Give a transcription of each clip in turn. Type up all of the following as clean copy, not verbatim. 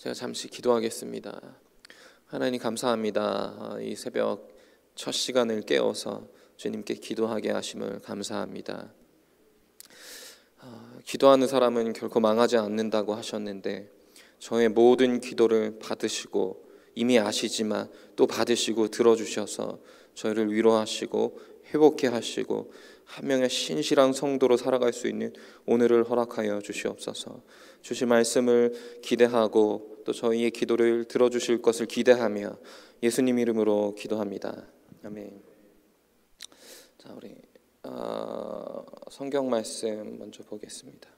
제가 잠시 기도하겠습니다. 하나님 감사합니다. 이 새벽 첫 시간을 깨워서 주님께 기도하게 하심을 감사합니다. 기도하는 사람은 결코 망하지 않는다고 하셨는데 저의 모든 기도를 받으시고 이미 아시지만 또 받으시고 들어주셔서 저희를 위로하시고 회복케 하시고 한 명의 신실한 성도로 살아갈 수 있는 오늘을 허락하여 주시옵소서. 주신 말씀을 기대하고 또 저희의 기도를 들어주실 것을 기대하며 예수님 이름으로 기도합니다. 아멘. 자, 우리 성경 말씀 먼저 보겠습니다.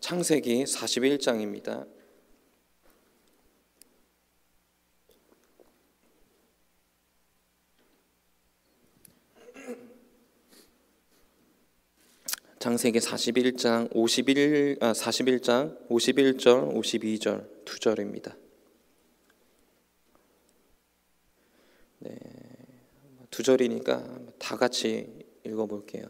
창세기 41장입니다. 창세기 41장 41장 51절 52절 두 절입니다. 네, 두 절이니까 다 같이 읽어볼게요.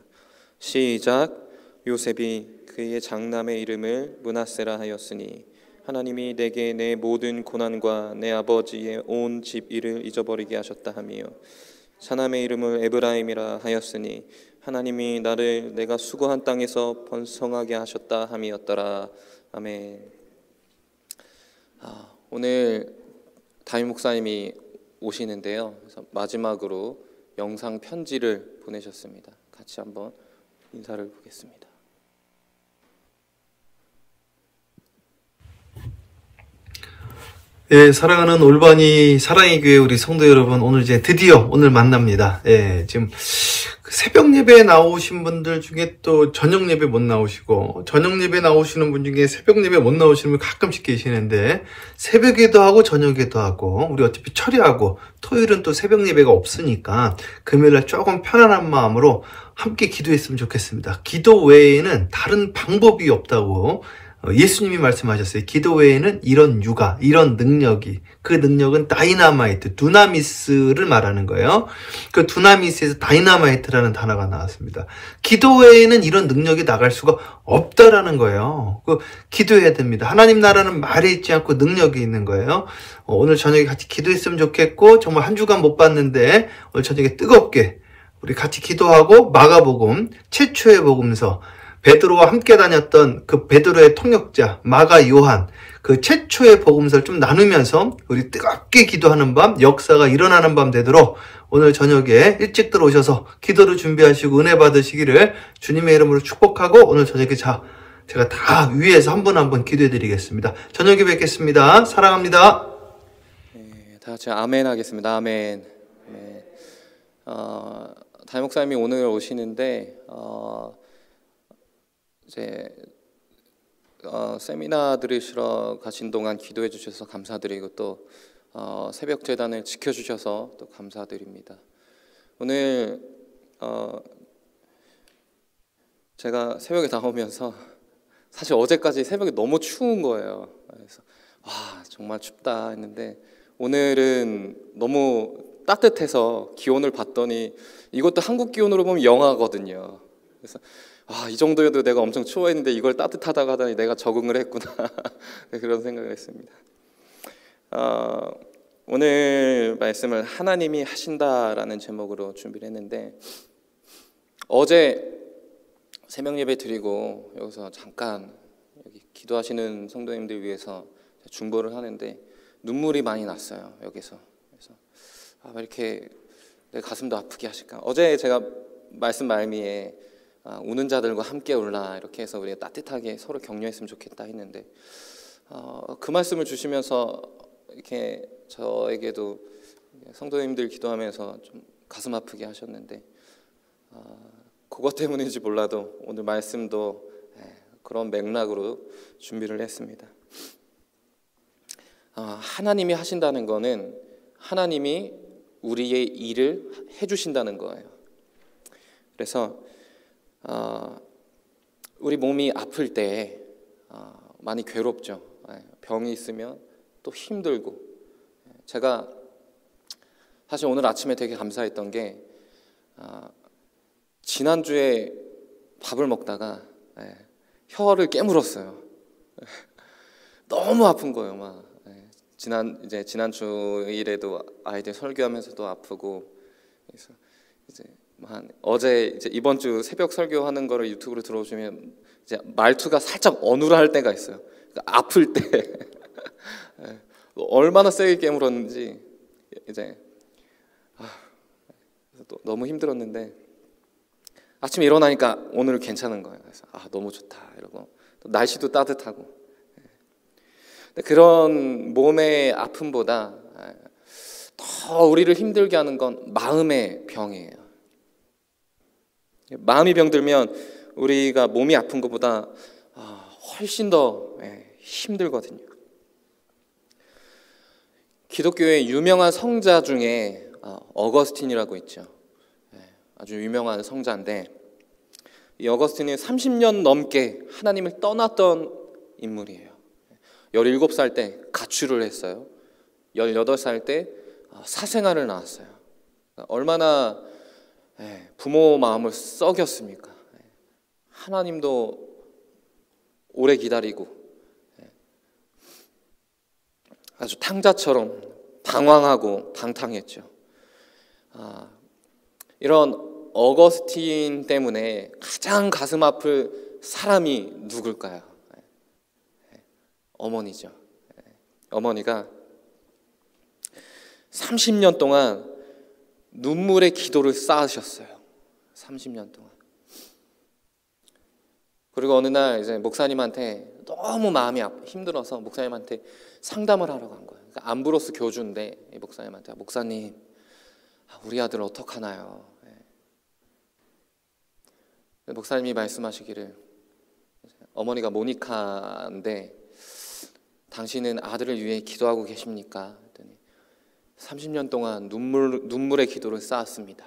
시작. 요셉이 그의 장남의 이름을 므낫세라 하였으니 하나님이 내게 내 모든 고난과 내 아버지의 온 집 일을 잊어버리게 하셨다 하며 차남의 이름을 에브라임이라 하였으니 하나님이 나를 내가 수고한 땅에서 번성하게 하셨다 함이었더라. 아멘. 오늘 담임 목사님이 오시는데요. 그래서 마지막으로 영상 편지를 보내셨습니다. 같이 한번 인사를 보겠습니다. 예, 사랑하는 올바니 사랑의 교회 우리 성도 여러분, 오늘 이제 드디어 오늘 만납니다. 예, 지금 새벽 예배에 나오신 분들 중에 또 저녁 예배 못 나오시고, 저녁 예배 나오시는 분 중에 새벽 예배 못 나오시는 분 가끔씩 계시는데, 새벽에도 하고 저녁에도 하고, 우리 어차피 철야하고 토요일은 또 새벽 예배가 없으니까 금요일날 조금 편안한 마음으로 함께 기도했으면 좋겠습니다. 기도 외에는 다른 방법이 없다고 예수님이 말씀하셨어요. 기도 외에는 이런 육아, 이런 능력이, 그 능력은 다이나마이트, 두나미스를 말하는 거예요. 그 두나미스에서 다이나마이트라는 단어가 나왔습니다. 기도 외에는 이런 능력이 나갈 수가 없다라는 거예요. 기도해야 됩니다. 하나님 나라는 말에 있지 않고 능력이 있는 거예요. 오늘 저녁에 같이 기도했으면 좋겠고, 정말 한 주간 못 봤는데 오늘 저녁에 뜨겁게 우리 같이 기도하고 마가복음 최초의 복음서, 베드로와 함께 다녔던 그 베드로의 통역자 마가 요한, 그 최초의 복음서를 좀 나누면서 우리 뜨겁게 기도하는 밤, 역사가 일어나는 밤 되도록 오늘 저녁에 일찍 들어오셔서 기도를 준비하시고 은혜 받으시기를 주님의 이름으로 축복하고, 오늘 저녁에 제가 다 위에서 한 분 한 분 기도해 드리겠습니다. 저녁에 뵙겠습니다. 사랑합니다. 네, 다 같이 아멘 하겠습니다. 아멘. 네. 담임 목사님이 오늘 오시는데 이제 세미나 들으시러 가신 동안 기도해 주셔서 감사드리고 또 새벽 제단을 지켜주셔서 또 감사드립니다. 오늘 제가 새벽에 나오면서 사실 어제까지 새벽에 너무 추운 거예요. 그래서 와, 정말 춥다 했는데 오늘은 너무 따뜻해서 기온을 봤더니 이것도 한국 기온으로 보면 영하거든요. 그래서 이 정도여도 내가 엄청 추워했는데 이걸 따뜻하다고 하다니 내가 적응을 했구나. 그런 생각을 했습니다. 오늘 말씀을 하나님이 하신다라는 제목으로 준비를 했는데, 어제 새벽 예배 드리고 여기서 잠깐 여기 기도하시는 성도님들 위해서 중보를 하는데 눈물이 많이 났어요. 여기서. 그래서 왜 이렇게 내 가슴도 아프게 하실까. 어제 제가 말씀 말미에 우는 자들과 함께 울라 이렇게 해서 우리가 따뜻하게 서로 격려했으면 좋겠다 했는데 그 말씀을 주시면서 이렇게 저에게도 성도님들 기도하면서 좀 가슴 아프게 하셨는데 그것 때문인지 몰라도 오늘 말씀도 그런 맥락으로 준비를 했습니다. 하나님이 하신다는 거는 하나님이 우리의 일을 해주신다는 거예요. 그래서 우리 몸이 아플 때 많이 괴롭죠. 병이 있으면 또 힘들고. 제가 사실 오늘 아침에 되게 감사했던 게 지난주에 밥을 먹다가 혀를 깨물었어요. 너무 아픈 거예요. 막 지난 주일에도 아이들 설교하면서도 아프고, 그래서 이제 어제 이제 이번 주 새벽 설교하는 거를 유튜브로 들어오시면 이제 말투가 살짝 어눌할 때가 있어요. 그러니까 아플 때 얼마나 세게 깨물었는지 이제 너무 힘들었는데 아침에 일어나니까 오늘 괜찮은 거예요. 그래서 너무 좋다 이러고, 또 날씨도 따뜻하고. 그런 몸의 아픔보다 더 우리를 힘들게 하는 건 마음의 병이에요. 마음이 병들면 우리가 몸이 아픈 것보다 훨씬 더 힘들거든요. 기독교의 유명한 성자 중에 어거스틴이라고 있죠. 아주 유명한 성자인데, 이 어거스틴은 30년 넘게 하나님을 떠났던 인물이에요. 17살 때 가출을 했어요. 18살 때 사생아를 낳았어요. 얼마나 부모 마음을 썩였습니까? 하나님도 오래 기다리고 아주 탕자처럼 방황하고 방탕했죠. 이런 어거스틴 때문에 가장 가슴 아플 사람이 누굴까요? 어머니죠. 어머니가 30년 동안 눈물의 기도를 쌓으셨어요. 30년 동안. 그리고 어느 날 이제 목사님한테 너무 마음이 힘들어서 목사님한테 상담을 하러 간 거예요. 그러니까 암브로스 교주인데 이 목사님한테, 목사님, 우리 아들 어떡하나요? 목사님이 말씀하시기를, 어머니가 모니카인데 당신은 아들을 위해 기도하고 계십니까? 30년 동안 눈물의 기도를 쌓았습니다.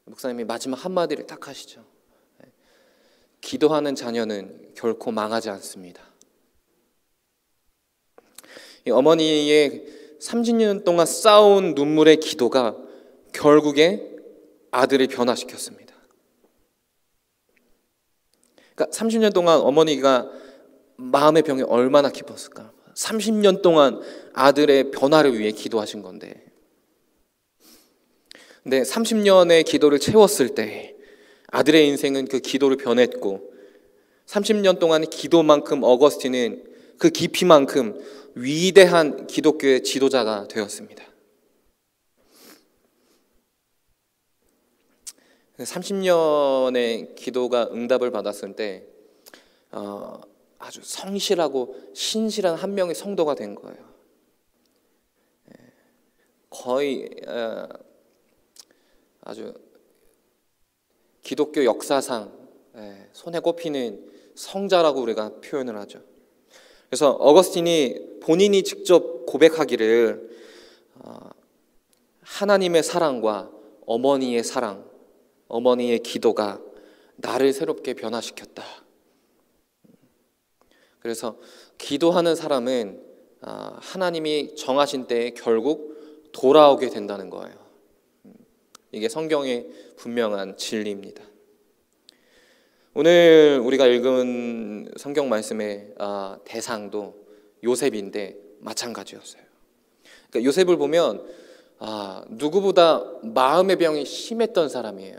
목사님이 마지막 한마디를 딱 하시죠. 기도하는 자녀는 결코 망하지 않습니다. 이 어머니의 30년 동안 쌓아온 눈물의 기도가 결국에 아들을 변화시켰습니다. 그러니까 30년 동안 어머니가 마음의 병이 얼마나 깊었을까? 30년 동안 아들의 변화를 위해 기도하신 건데, 근데 30년의 기도를 채웠을 때 아들의 인생은 그 기도를 변했고, 30년 동안의 기도만큼 어거스틴은 그 깊이만큼 위대한 기독교의 지도자가 되었습니다. 30년의 기도가 응답을 받았을 때 아주 성실하고 신실한 한 명의 성도가 된 거예요. 거의 아주 기독교 역사상 손에 꼽히는 성자라고 우리가 표현을 하죠. 그래서 어거스틴이 본인이 직접 고백하기를 하나님의 사랑과 어머니의 사랑, 어머니의 기도가 나를 새롭게 변화시켰다. 그래서 기도하는 사람은 하나님이 정하신 때에 결국 돌아오게 된다는 거예요. 이게 성경의 분명한 진리입니다. 오늘 우리가 읽은 성경 말씀의 대상도 요셉인데 마찬가지였어요. 그러니까 요셉을 보면 누구보다 마음의 병이 심했던 사람이에요.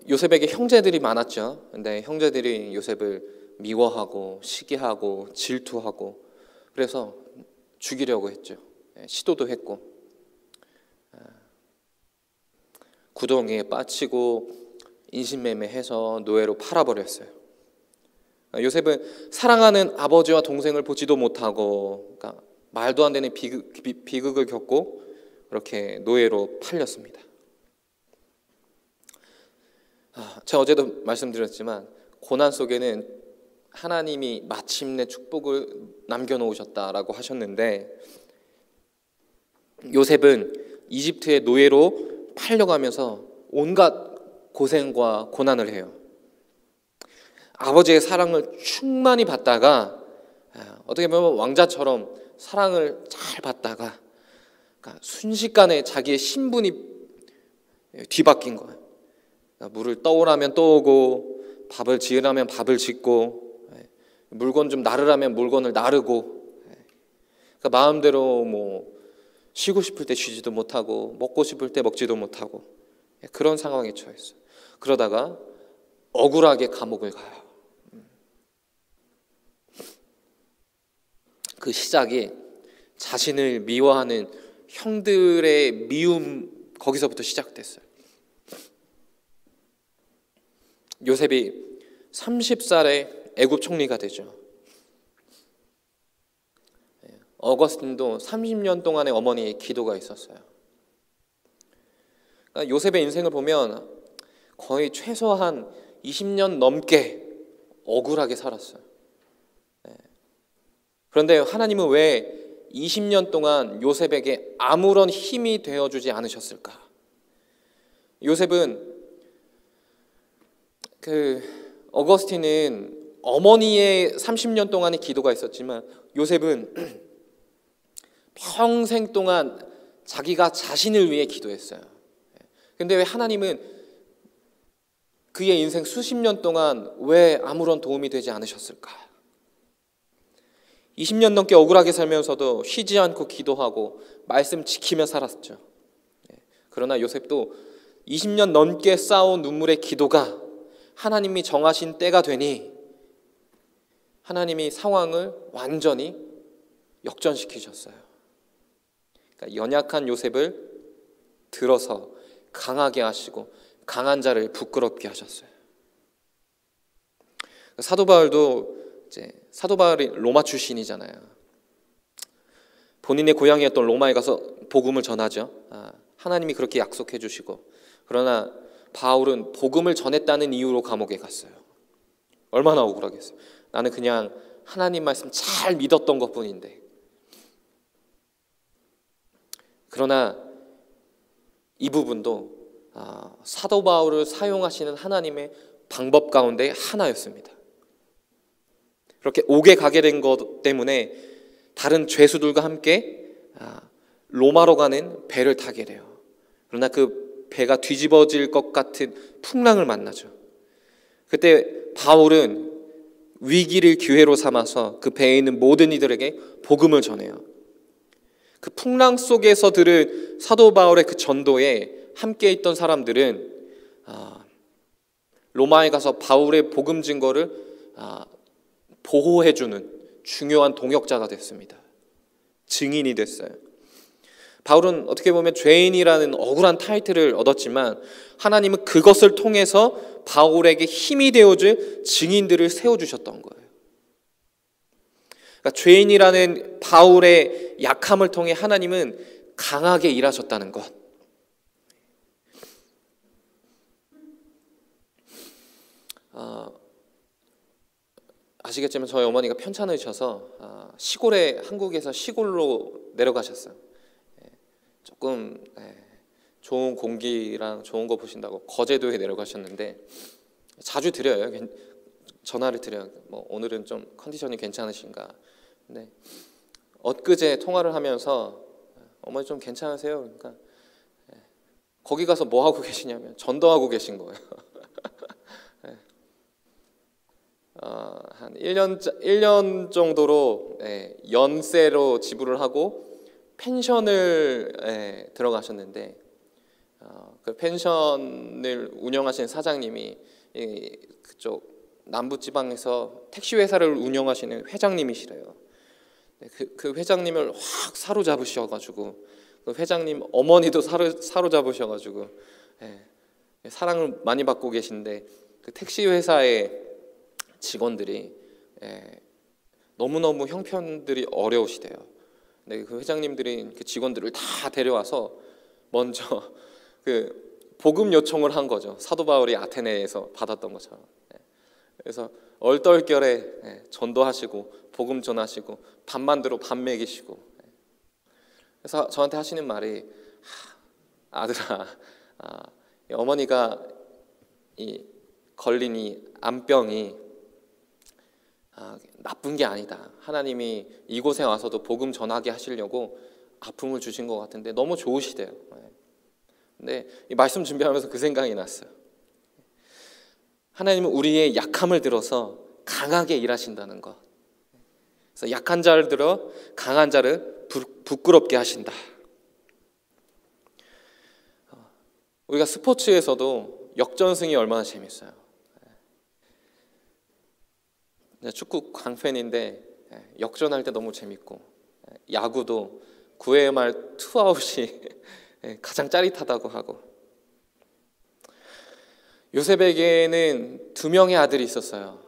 요셉에게 형제들이 많았죠. 근데 형제들이 요셉을 미워하고 시기하고 질투하고 그래서 죽이려고 했죠. 시도도 했고 구덩이에 빠치고 인신매매해서 노예로 팔아버렸어요. 요셉은 사랑하는 아버지와 동생을 보지도 못하고, 그러니까 말도 안 되는 비극을 겪고 그렇게 노예로 팔렸습니다. 제가 어제도 말씀드렸지만 고난 속에는 하나님이 마침내 축복을 남겨놓으셨다라고 하셨는데, 요셉은 이집트의 노예로 팔려가면서 온갖 고생과 고난을 해요. 아버지의 사랑을 충만히 받다가 어떻게 보면 왕자처럼 사랑을 잘 받다가 그러니까 순식간에 자기의 신분이 뒤바뀐 거예요. 물을 떠오라면 떠오고 밥을 지으라면 밥을 짓고, 물건 좀 나르라면 물건을 나르고, 그러니까 마음대로 뭐 쉬고 싶을 때 쉬지도 못하고 먹고 싶을 때 먹지도 못하고 그런 상황에 처했어요. 그러다가 억울하게 감옥을 가요. 그 시작이 자신을 미워하는 형들의 미움, 거기서부터 시작됐어요. 요셉이 30살에 애굽 총리가 되죠. 어거스틴도 30년 동안의 어머니의 기도가 있었어요. 그러니까 요셉의 인생을 보면 거의 최소한 20년 넘게 억울하게 살았어요. 그런데 하나님은 왜 20년 동안 요셉에게 아무런 힘이 되어주지 않으셨을까? 요셉은 어거스틴은 어머니의 30년 동안의 기도가 있었지만 요셉은 평생 동안 자기가 자신을 위해 기도했어요. 근데 왜 하나님은 그의 인생 수십 년 동안 왜 아무런 도움이 되지 않으셨을까? 20년 넘게 억울하게 살면서도 쉬지 않고 기도하고 말씀 지키며 살았죠. 그러나 요셉도 20년 넘게 쌓아온 눈물의 기도가 하나님이 정하신 때가 되니 하나님이 상황을 완전히 역전시키셨어요. 그러니까 연약한 요셉을 들어서 강하게 하시고 강한 자를 부끄럽게 하셨어요. 사도 바울이 로마 출신이잖아요. 본인의 고향이었던 로마에 가서 복음을 전하죠. 하나님이 그렇게 약속해 주시고, 그러나 바울은 복음을 전했다는 이유로 감옥에 갔어요. 얼마나 억울하겠어요. 나는 그냥 하나님 말씀 잘 믿었던 것뿐인데. 그러나 이 부분도 사도 바울을 사용하시는 하나님의 방법 가운데 하나였습니다. 그렇게 옥에 가게 된 것 때문에 다른 죄수들과 함께 로마로 가는 배를 타게 돼요. 그러나 그 배가 뒤집어질 것 같은 풍랑을 만나죠. 그때 바울은 위기를 기회로 삼아서 그 배에 있는 모든 이들에게 복음을 전해요. 그 풍랑 속에서 들은 사도 바울의 그 전도에 함께 있던 사람들은 로마에 가서 바울의 복음 증거를 보호해주는 중요한 동역자가 됐습니다. 증인이 됐어요. 바울은 어떻게 보면 죄인이라는 억울한 타이틀을 얻었지만 하나님은 그것을 통해서 바울에게 힘이 되어줄 증인들을 세워주셨던 거예요. 그러니까 죄인이라는 바울의 약함을 통해 하나님은 강하게 일하셨다는 것. 아시겠지만 저희 어머니가 편찮으셔서 한국에서 시골로 내려가셨어요. 조금 좋은 공기랑 좋은 거 보신다고 거제도에 내려가셨는데 자주 드려요. 전화를 드려요. 뭐 오늘은 좀 컨디션이 괜찮으신가? 근데 엊그제 통화를 하면서 어머니 좀 괜찮으세요? 그러니까 거기 가서 뭐 하고 계시냐면 전도하고 계신 거예요. 한 1년 정도로 연세로 지불을 하고 펜션을 들어가셨는데 그 펜션을 운영하시는 사장님이 그쪽 남부지방에서 택시 회사를 운영하시는 회장님이시래요. 그 회장님을 확 사로잡으셔가지고 그 회장님 어머니도 사로잡으셔가지고 사랑을 많이 받고 계신데 그 택시 회사의 직원들이 너무너무 형편들이 어려우시대요. 근데 그 회장님들이 그 직원들을 다 데려와서 먼저 그 복음 요청을 한 거죠. 사도 바울이 아테네에서 받았던 것처럼. 그래서 얼떨결에 전도하시고 복음 전하시고 밥 만들어 밥 먹이시고. 그래서 저한테 하시는 말이 아들아, 어머니가 걸린 이 암병이 나쁜 게 아니다. 하나님이 이곳에 와서도 복음 전하게 하시려고 아픔을 주신 것 같은데 너무 좋으시대요. 근데 이 말씀 준비하면서 그 생각이 났어요. 하나님은 우리의 약함을 들어서 강하게 일하신다는 것. 그래서 약한 자를 들어 강한 자를 부끄럽게 하신다. 우리가 스포츠에서도 역전승이 얼마나 재밌어요. 축구 광팬인데 역전할 때 너무 재밌고, 야구도 9회 말 투아웃이 가장 짜릿하다고 하고, 요셉에게는 2명의 아들이 있었어요.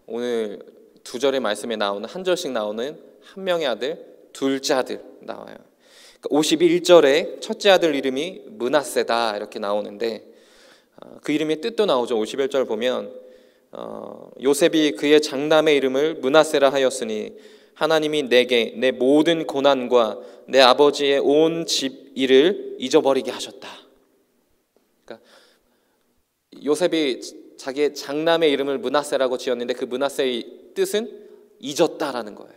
오늘 2절의 말씀에 나오는, 한 절씩 나오는 한 명의 아들, 둘째 아들 나와요. 51절에 첫째 아들 이름이 므낫세다 이렇게 나오는데, 그 이름의 뜻도 나오죠. 51절 보면 요셉이 그의 장남의 이름을 므낫세라 하였으니 하나님이 내게 내 모든 고난과 내 아버지의 온 집 일을 잊어버리게 하셨다. 그러니까 요셉이 자기의 장남의 이름을 므낫세라고 지었는데, 그 므낫세의 뜻은 잊었다라는 거예요.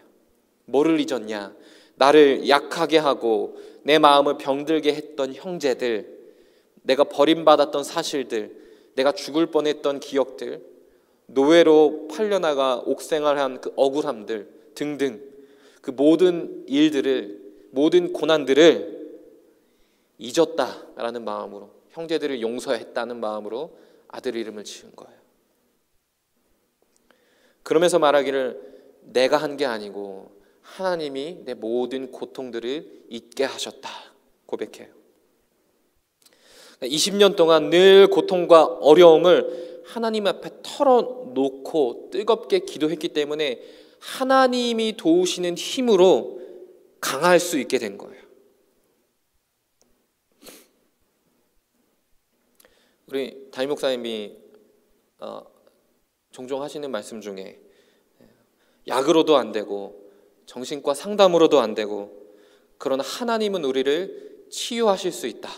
뭐를 잊었냐? 나를 약하게 하고 내 마음을 병들게 했던 형제들, 내가 버림받았던 사실들, 내가 죽을 뻔했던 기억들, 노예로 팔려나가 옥생활한 그 억울함들 등등, 그 모든 일들을, 모든 고난들을 잊었다라는 마음으로, 형제들을 용서했다는 마음으로 아들 이름을 지은 거예요. 그러면서 말하기를 내가 한 게 아니고 하나님이 내 모든 고통들을 잊게 하셨다 고백해요. 20년 동안 늘 고통과 어려움을 하나님 앞에 털어놓고 뜨겁게 기도했기 때문에 하나님이 도우시는 힘으로 강할 수 있게 된 거예요. 우리 담임 목사님이 종종 하시는 말씀 중에 약으로도 안 되고 정신과 상담으로도 안 되고, 그러나 하나님은 우리를 치유하실 수 있다.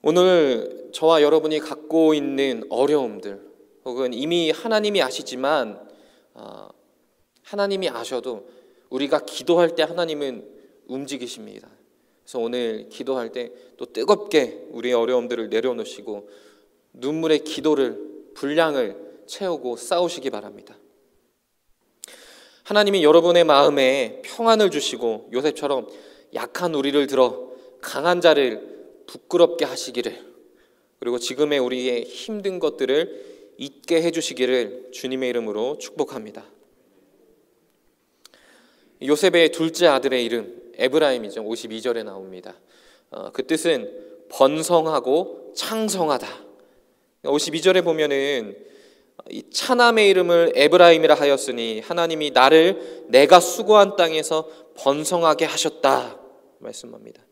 오늘 저와 여러분이 갖고 있는 어려움들, 혹은 이미 하나님이 아시지만 하나님이 아셔도 우리가 기도할 때 하나님은 움직이십니다. 그래서 오늘 기도할 때 또 뜨겁게 우리의 어려움들을 내려놓으시고 눈물의 기도를, 분량을 채우고 싸우시기 바랍니다. 하나님이 여러분의 마음에 평안을 주시고 요셉처럼 약한 우리를 들어 강한 자를 부끄럽게 하시기를, 그리고 지금의 우리의 힘든 것들을 잊게 해주시기를 주님의 이름으로 축복합니다. 요셉의 둘째 아들의 이름 에브라임이죠. 52절에 나옵니다. 그 뜻은 번성하고 창성하다. 52절에 보면은 이 차남의 이름을 에브라임이라 하였으니 하나님이 나를 내가 수고한 땅에서 번성하게 하셨다 말씀합니다.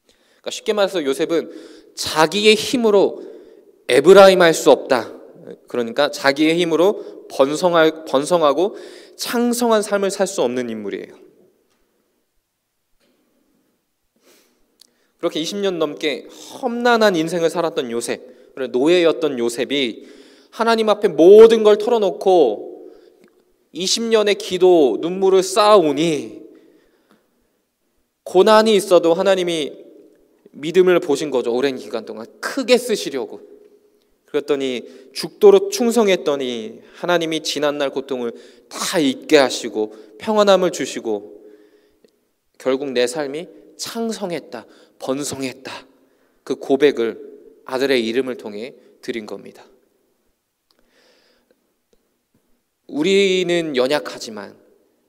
그러니까 쉽게 말해서 요셉은 자기의 힘으로 에브라임 할 수 없다. 그러니까 자기의 힘으로 번성하고 창성한 삶을 살 수 없는 인물이에요. 그렇게 20년 넘게 험난한 인생을 살았던 요셉, 노예였던 요셉이 하나님 앞에 모든 걸 털어놓고 20년의 기도, 눈물을 쌓아오니 고난이 있어도 하나님이 믿음을 보신 거죠. 오랜 기간 동안 크게 쓰시려고. 그랬더니 죽도록 충성했더니 하나님이 지난날 고통을 다 잊게 하시고 평안함을 주시고 결국 내 삶이 창성했다, 번성했다, 그 고백을 아들의 이름을 통해 드린 겁니다. 우리는 연약하지만,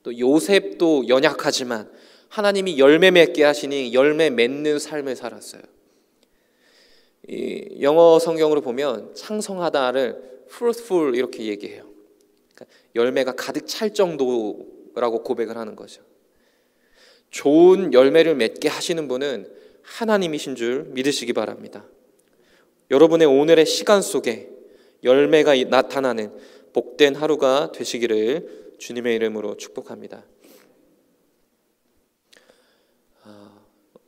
또 요셉도 연약하지만 하나님이 열매 맺게 하시니 열매 맺는 삶을 살았어요. 이 영어 성경으로 보면 창성하다를 fruitful 이렇게 얘기해요. 그러니까 열매가 가득 찰 정도라고 고백을 하는 거죠. 좋은 열매를 맺게 하시는 분은 하나님이신 줄 믿으시기 바랍니다. 여러분의 오늘의 시간 속에 열매가 나타나는 복된 하루가 되시기를 주님의 이름으로 축복합니다.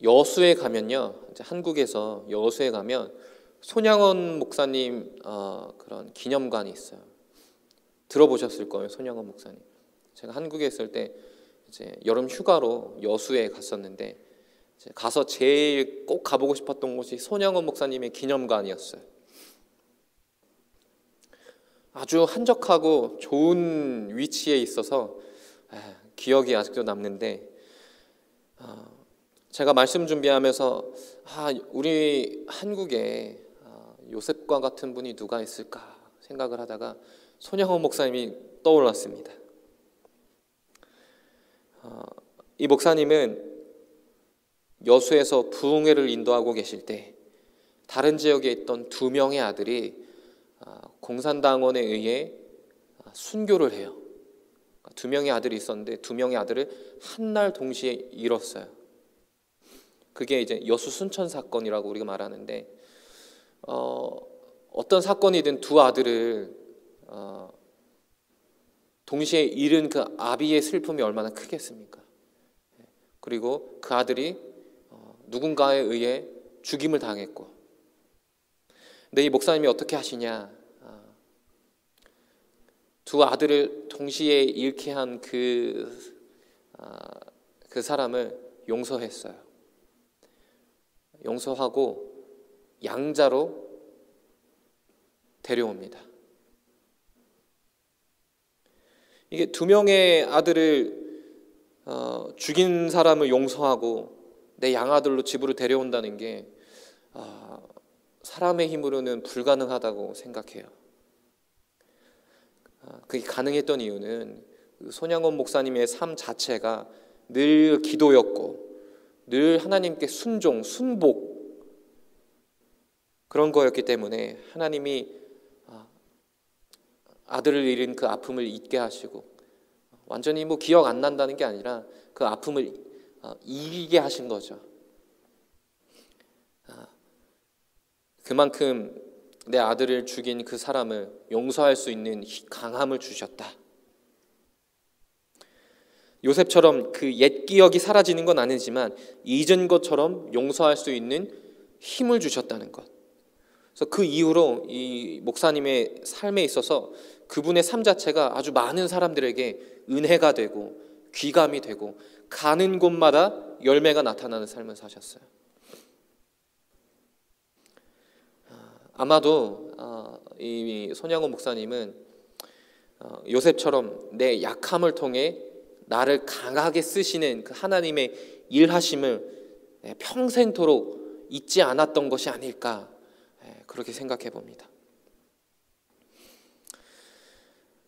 여수에 가면요, 한국에서 여수에 가면 손양원 목사님 그런 기념관이 있어요. 들어보셨을 거예요, 손양원 목사님. 제가 한국에 있을 때 이제 여름 휴가로 여수에 갔었는데 가서 제일 꼭 가보고 싶었던 곳이 손양원 목사님의 기념관이었어요. 아주 한적하고 좋은 위치에 있어서 기억이 아직도 남는데, 제가 말씀 준비하면서 우리 한국에 요셉과 같은 분이 누가 있을까 생각을 하다가 손양원 목사님이 떠올랐습니다. 이 목사님은 여수에서 부흥회를 인도하고 계실 때 다른 지역에 있던 2명의 아들이 공산당원에 의해 순교를 해요. 2명의 아들이 있었는데 2명의 아들을 한날 동시에 잃었어요. 그게 이제 여수 순천 사건이라고 우리가 말하는데, 어떤 사건이든 2 아들을 동시에 잃은 그 아비의 슬픔이 얼마나 크겠습니까? 그리고 그 아들이 누군가에 의해 죽임을 당했고, 근데 이 목사님이 어떻게 하시냐, 2 아들을 동시에 잃게 한 그 사람을 용서했어요. 용서하고 양자로 데려옵니다. 이게 2명의 아들을 죽인 사람을 용서하고 내 양아들로 집으로 데려온다는 게 사람의 힘으로는 불가능하다고 생각해요. 그게 가능했던 이유는 손양원 목사님의 삶 자체가 늘 기도였고 늘 하나님께 순종, 순복, 그런 거였기 때문에 하나님이 아들을 잃은 그 아픔을 잊게 하시고, 완전히 기억 안 난다는 게 아니라 그 아픔을 이기게 하신 거죠. 그만큼 내 아들을 죽인 그 사람을 용서할 수 있는 강함을 주셨다. 요셉처럼 그 옛 기억이 사라지는 건 아니지만 잊은 것처럼 용서할 수 있는 힘을 주셨다는 것. 그래서 그 이후로 이 목사님의 삶에 있어서 그분의 삶 자체가 아주 많은 사람들에게 은혜가 되고 귀감이 되고 가는 곳마다 열매가 나타나는 삶을 사셨어요. 아마도 이 손양원 목사님은 요셉처럼 내 약함을 통해 나를 강하게 쓰시는 그 하나님의 일하심을 평생토록 잊지 않았던 것이 아닐까, 그렇게 생각해 봅니다.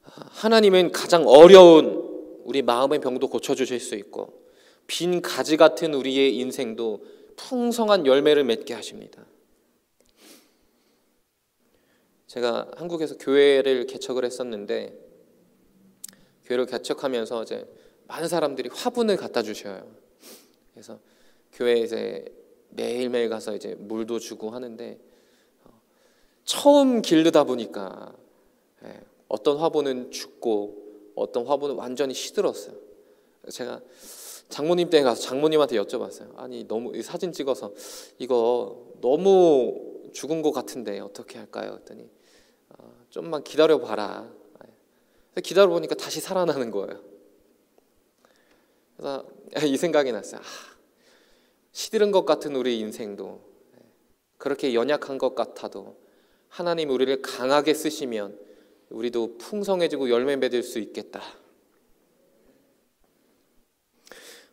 하나님은 가장 어려운 우리 마음의 병도 고쳐주실 수 있고 빈 가지 같은 우리의 인생도 풍성한 열매를 맺게 하십니다. 제가 한국에서 교회를 개척을 했었는데, 교회를 개척하면서 이제 많은 사람들이 화분을 갖다 주셔요. 그래서 교회에 이제 매일매일 가서 이제 물도 주고 하는데, 처음 기르다 보니까 어떤 화분은 죽고 어떤 화분은 완전히 시들었어요. 제가 장모님 댁에 가서 장모님한테 여쭤봤어요. 아니, 너무 사진 찍어서 이거 너무 죽은 것 같은데 어떻게 할까요? 그랬더니 좀만 기다려봐라. 기다려보니까 다시 살아나는 거예요. 그래서 이 생각이 났어요. 시들은 것 같은 우리 인생도, 그렇게 연약한 것 같아도 하나님 우리를 강하게 쓰시면 우리도 풍성해지고 열매 맺을 수 있겠다.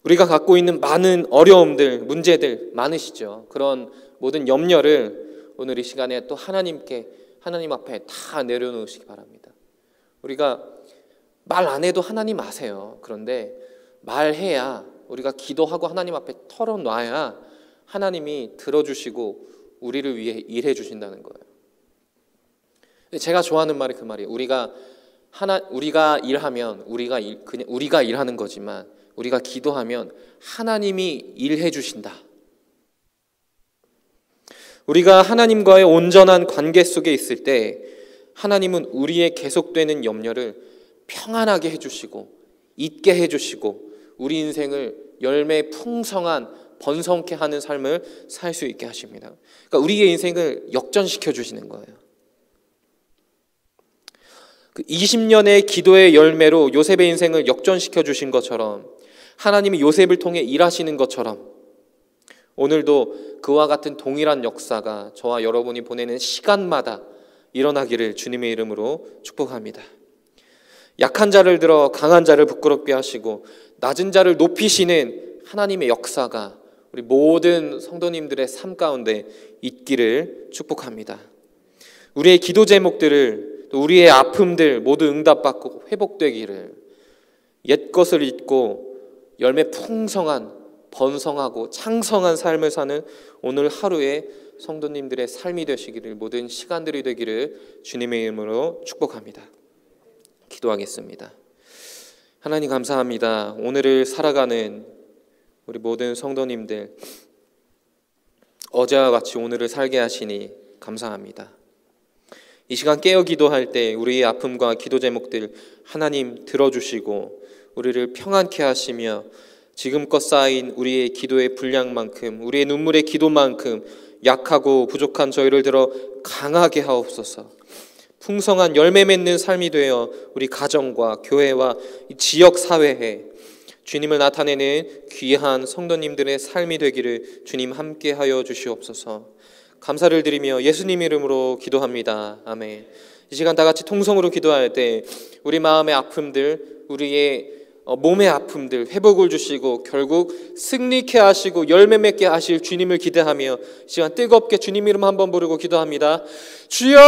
우리가 갖고 있는 많은 어려움들, 문제들 많으시죠. 그런 모든 염려를 오늘 이 시간에 또 하나님 앞에 다 내려놓으시기 바랍니다. 우리가 말 안 해도 하나님 아세요. 그런데 말해야, 우리가 기도하고 하나님 앞에 털어놔야 하나님이 들어주시고 우리를 위해 일해 주신다는 거예요. 제가 좋아하는 말이 그 말이에요. 우리가 일하면 우리가 일하는 거지만 우리가 기도하면 하나님이 일해 주신다. 우리가 하나님과의 온전한 관계 속에 있을 때 하나님은 우리의 계속되는 염려를 평안하게 해주시고 잊게 해주시고 우리 인생을 열매 풍성한 번성케 하는 삶을 살 수 있게 하십니다. 그러니까 우리의 인생을 역전시켜 주시는 거예요. 그 20년의 기도의 열매로 요셉의 인생을 역전시켜 주신 것처럼, 하나님이 요셉을 통해 일하시는 것처럼 오늘도 그와 같은 동일한 역사가 저와 여러분이 보내는 시간마다 일어나기를 주님의 이름으로 축복합니다. 약한 자를 들어 강한 자를 부끄럽게 하시고 낮은 자를 높이시는 하나님의 역사가 우리 모든 성도님들의 삶 가운데 있기를 축복합니다. 우리의 기도 제목들을, 또 우리의 아픔들 모두 응답받고 회복되기를, 옛 것을 잊고 열매 풍성한 번성하고 창성한 삶을 사는 오늘 하루의 성도님들의 삶이 되시기를, 모든 시간들이 되기를 주님의 이름으로 축복합니다. 기도하겠습니다. 하나님 감사합니다. 오늘을 살아가는 우리 모든 성도님들, 어제와 같이 오늘을 살게 하시니 감사합니다. 이 시간 깨어 기도할 때 우리의 아픔과 기도 제목들 하나님 들어주시고 우리를 평안케 하시며 지금껏 쌓인 우리의 기도의 분량만큼, 우리의 눈물의 기도만큼 약하고 부족한 저희를 들어 강하게 하옵소서. 풍성한 열매 맺는 삶이 되어 우리 가정과 교회와 지역 사회에 주님을 나타내는 귀한 성도님들의 삶이 되기를 주님 함께하여 주시옵소서. 감사를 드리며 예수님 이름으로 기도합니다. 아멘. 이 시간 다 같이 통성으로 기도할 때 우리 마음의 아픔들, 우리의 몸의 아픔들 회복을 주시고 결국 승리케 하시고 열매 맺게 하실 주님을 기대하며 시간 뜨겁게 주님 이름 한번 부르고 기도합니다. 주여!